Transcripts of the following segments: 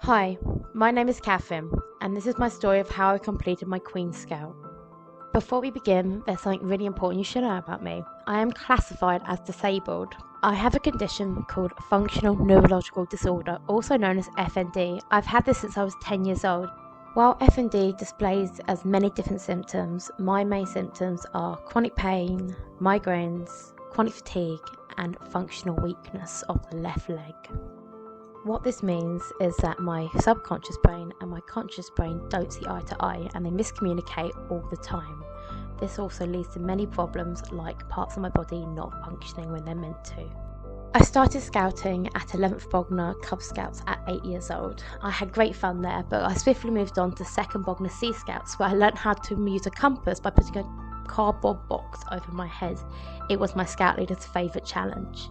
Hi, my name is Katherine, and this is my story of how I completed my Queen Scout. Before we begin, there's something really important you should know about me. I am classified as disabled. I have a condition called Functional Neurological Disorder, also known as FND. I've had this since I was 10 years old. While FND displays as many different symptoms, my main symptoms are chronic pain, migraines, chronic fatigue, and functional weakness of the left leg. What this means is that my subconscious brain and my conscious brain don't see eye to eye and they miscommunicate all the time. This also leads to many problems like parts of my body not functioning when they're meant to. I started scouting at 11th Bognor Cub Scouts at 8 years old. I had great fun there, but I swiftly moved on to 2nd Bognor Sea Scouts where I learnt how to use a compass by putting a cardboard box over my head. It was my scout leader's favourite challenge.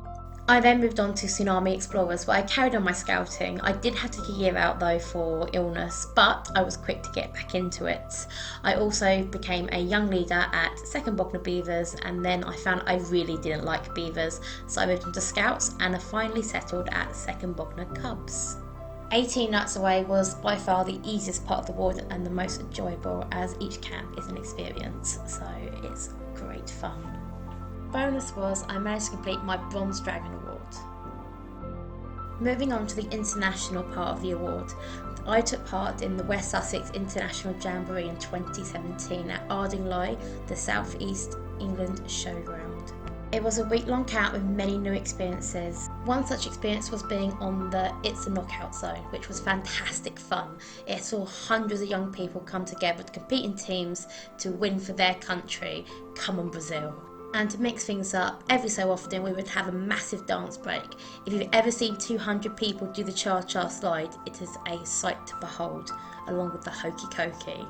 I then moved on to Tsunami Explorers where I carried on my scouting. I did have to take a year out though for illness, but I was quick to get back into it. I also became a young leader at 2nd Bognor Beavers, and then I found I really didn't like beavers, so I moved on to Scouts and I finally settled at 2nd Bognor Cubs. 18 nights away was by far the easiest part of the ward and the most enjoyable, as each camp is an experience, so it's great fun. Bonus was I managed to complete my Bronze Dragon Award. Moving on to the international part of the award, I took part in the West Sussex International Jamboree in 2017 at Ardingly, the South East England showground. It was a week-long camp with many new experiences. One such experience was being on the It's a Knockout Zone, which was fantastic fun. It saw hundreds of young people come together to compete in teams to win for their country. Come on, Brazil. And to mix things up, every so often we would have a massive dance break. If you've ever seen 200 people do the cha-cha slide, it is a sight to behold, along with the hokey cokey.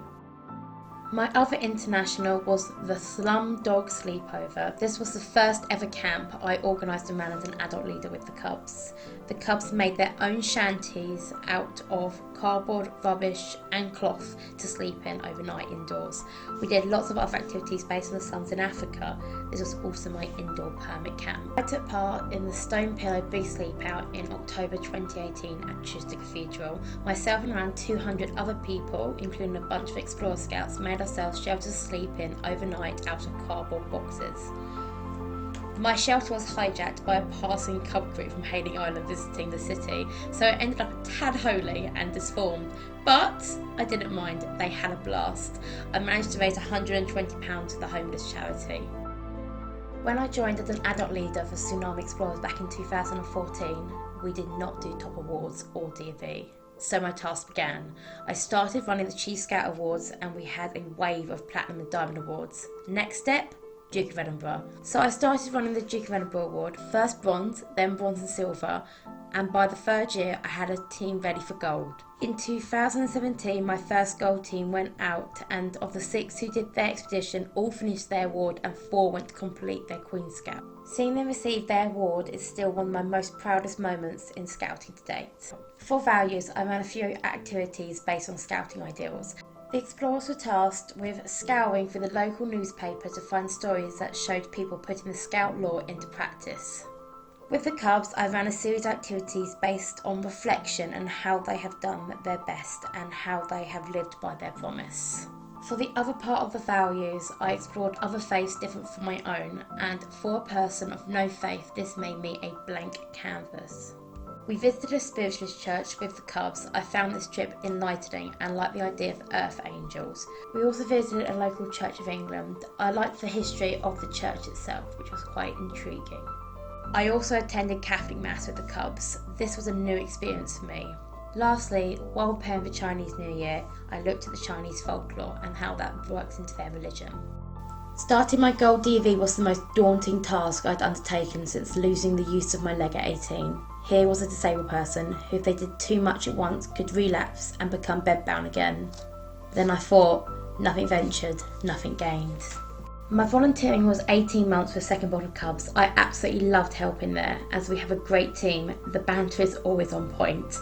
My other international was the Slum Dog Sleepover. This was the first ever camp I organised and ran as an adult leader with the Cubs. The Cubs made their own shanties out of cardboard, rubbish and cloth to sleep in overnight indoors. We did lots of other activities based on the slums in Africa. This was also my indoor permit camp. I took part in the Stone Pillow Bee Sleep Out in October 2018 at Chester Cathedral. Myself and around 200 other people, including a bunch of Explorer Scouts, made ourselves shelters to sleep in overnight out of cardboard boxes. My shelter was hijacked by a passing cub group from Hayling Island visiting the city, so it ended up a tad holy and disformed, but I didn't mind, they had a blast. I managed to raise £120 for the homeless charity. When I joined as an adult leader for Tsunami Explorers back in 2014, we did not do top awards or D&V. So my task began. I started running the Chief Scout Awards and we had a wave of Platinum and Diamond Awards. Next step, Duke of Edinburgh. So I started running the Duke of Edinburgh Award, first bronze, then bronze and silver, and by the third year I had a team ready for gold. In 2017 my first gold team went out, and of the 6 who did their expedition, all finished their award and 4 went to complete their Queen Scout. Seeing them receive their award is still one of my most proudest moments in scouting to date. For values, I ran a few activities based on scouting ideals. The explorers were tasked with scouring through the local newspaper to find stories that showed people putting the scout law into practice. With the Cubs, I ran a series of activities based on reflection and how they have done their best and how they have lived by their promise. For the other part of the values, I explored other faiths different from my own, and for a person of no faith, this made me a blank canvas. We visited a spiritualist church with the Cubs. I found this trip enlightening and liked the idea of earth angels. We also visited a local Church of England. I liked the history of the church itself, which was quite intriguing. I also attended Catholic Mass with the Cubs. This was a new experience for me. Lastly, while preparing for Chinese New Year, I looked at the Chinese folklore and how that works into their religion. Starting my gold DV was the most daunting task I'd undertaken since losing the use of my leg at 18. Here was a disabled person who, if they did too much at once, could relapse and become bedbound again. Then I thought, nothing ventured, nothing gained. My volunteering was 18 months with 2nd Bognor Cubs. I absolutely loved helping there, as we have a great team. The banter is always on point.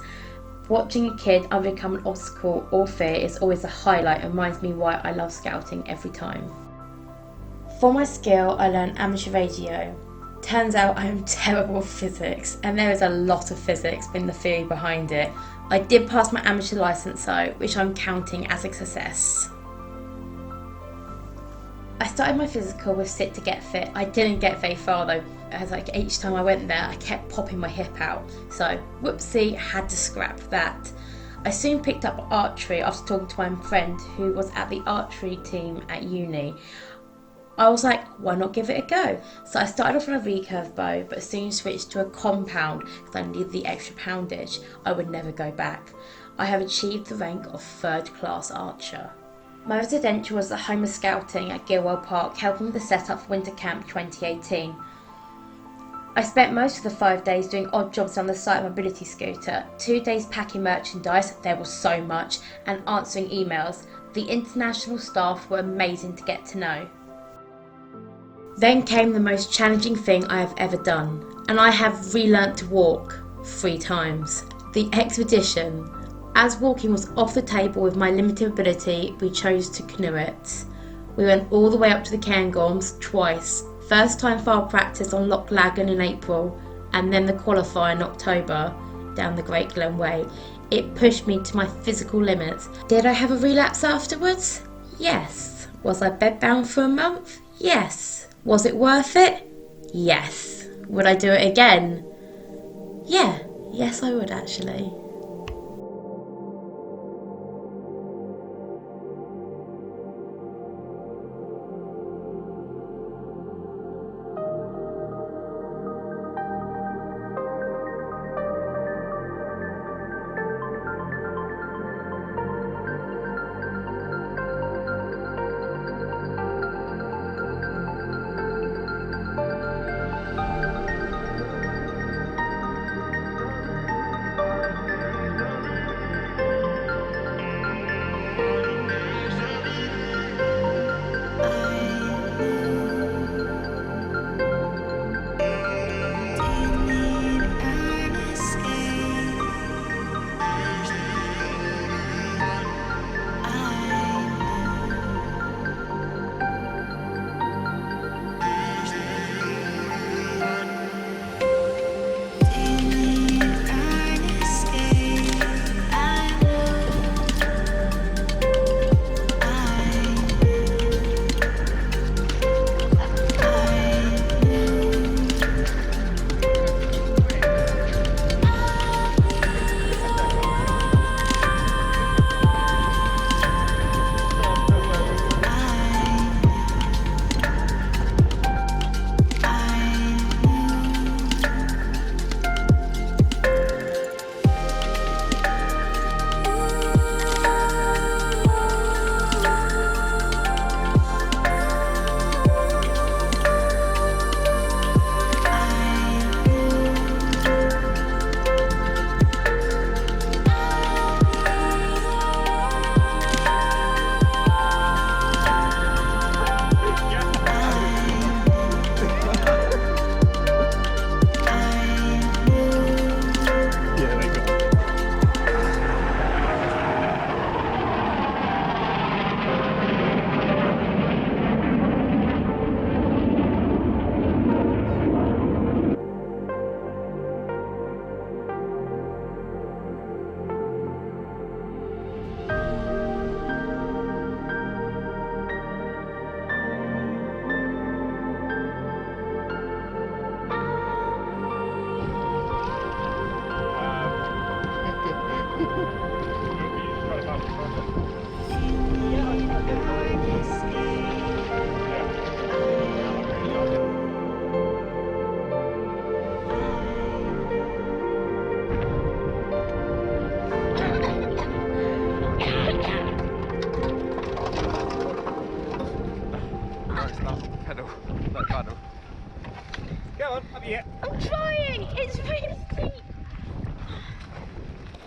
Watching a kid overcome an obstacle or fear is always a highlight and reminds me why I love scouting every time. For my skill, I learned amateur radio. Turns out I am terrible at physics, and there is a lot of physics in the theory behind it. I did pass my amateur licence though, which I'm counting as a success. I started my physical with Sit to Get Fit. I didn't get very far though, as like each time I went there I kept popping my hip out, so whoopsie, had to scrap that. I soon picked up archery after talking to my friend who was at the archery team at uni. I was like, why not give it a go? So I started off on a recurve bow, but soon switched to a compound because I needed the extra poundage. I would never go back. I have achieved the rank of 3rd class archer. My residential was the home of scouting at Gilwell Park, helping with the setup for Winter Camp 2018. I spent most of the 5 days doing odd jobs on the site mobility scooter, 2 days packing merchandise, there was so much, and answering emails. The international staff were amazing to get to know. Then came the most challenging thing I have ever done, and I have relearnt to walk 3 times. The expedition. As walking was off the table with my limited ability, we chose to canoe it. We went all the way up to the Cairngorms twice. First time file practice on Loch Laggan in April, and then the qualifier in October down the Great Glen Way. It pushed me to my physical limits. Did I have a relapse afterwards? Yes. Was I bedbound for a month? Yes. Was it worth it? Yes. Would I do it again? Yeah. Yes, I would actually. Go on, up here. I'm trying! It's really steep!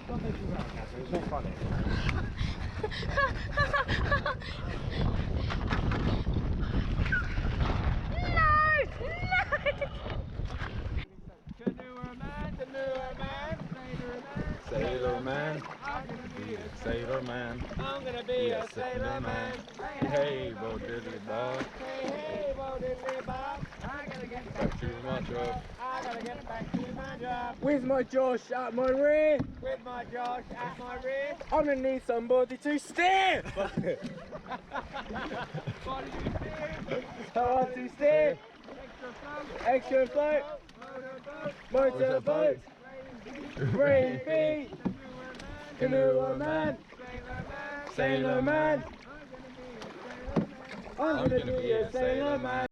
Don't make you around, Katherine. It's not funny. Sailor man, be a sailor man. I'm gonna be a sailor man. Hey, bo diddly bob. Hey, bo diddly bob. I gotta get back too much of. gotta get back to my job. With my Josh at my rear. With my Josh at my rear. I'm gonna need somebody to steer. What do you steer? Hard to steer. Extra Extra float. float. Motorboat. Motorboat. Brave feet. Canoe man. Sailor man. I'm gonna be a sailor man.